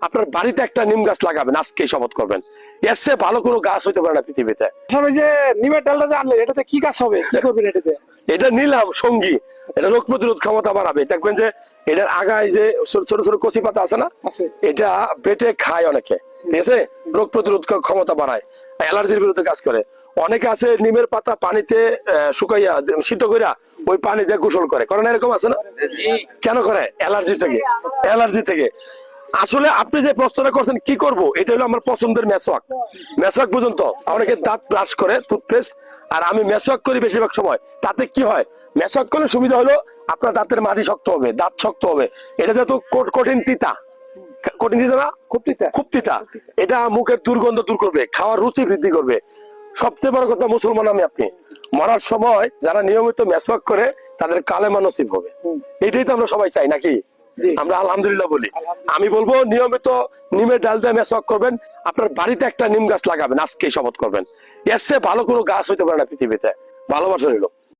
আপনার বাড়িতে একটা নিম গাছ লাগাবেন, আজকেই শপথ করবেন। এর চেয়ে ভালো কোনো গাছ হইতে পারে না পৃথিবীতে। আসলে যে নিমের ডালটা যে আনলেন এটাতে কি কাজ হবে, কি করবেন এটাতে? এটা নিলাম সঙ্গী, এটা রোগ প্রতিরোধ ক্ষমতা বাড়াবে। দেখবেন যে এটার আগায় যে ছোট ছোট কচি পাতা আছে না, আছে। এটা বেটে খায় অনেকে, ঠিক আছে, রোগ প্রতিরোধ ক্ষমতা বাড়ায়, অ্যালার্জির বিরুদ্ধে কাজ করে। অনেকে আছে নিমের পাতা পানিতে শুকাইয়া সিদ্ধ কইরা ওই পানি দিয়ে গোসল করে না, এরকম আছে না? কেন করে? অ্যালার্জি থেকে, অ্যালার্জি থেকে। আসলে আপনি যে প্রশ্নটা করছেন কি করব, এটা হলো আমার পছন্দের মেসওয়াক। মেসওয়াক পর্যন্ত অনেকে দাঁত ব্রাশ করে টুথপেস্ট, আর আমি মেসওয়াক করি বেশিরভাগ সময়। তাতে কি হয়, মেসওয়াক করলে সুবিধা হলো আপনার দাঁতের মাড়ি শক্ত হবে, দাঁত শক্ত হবে। এটা যেহেতু কঠিন তিতা, কঠিন তিতা না, খুব তিতা। খুব তিতা, এটা মুখের দুর্গন্ধ দূর করবে, খাওয়ার রুচি বৃদ্ধি করবে। সবচেয়ে বড় কথা, মুসলমান আমি আপনি, মরার সময় যারা নিয়মিত মেসওয়াক করে তাদের কালেমা নসিব হবে। এটাই তো আমরা সবাই চাই নাকি? আমরা আলহামদুলিল্লাহ বলি। আমি বলবো নিয়মিত নিমের ডাল দিয়ে মেসওয়াক করবেন, আপনার বাড়িতে একটা নিম গাছ লাগাবেন, আজকেই শপথ করবেন। এর চেয়ে ভালো কোনো গাছ হইতে পারে না পৃথিবীতে। ভালোবাসা রইল।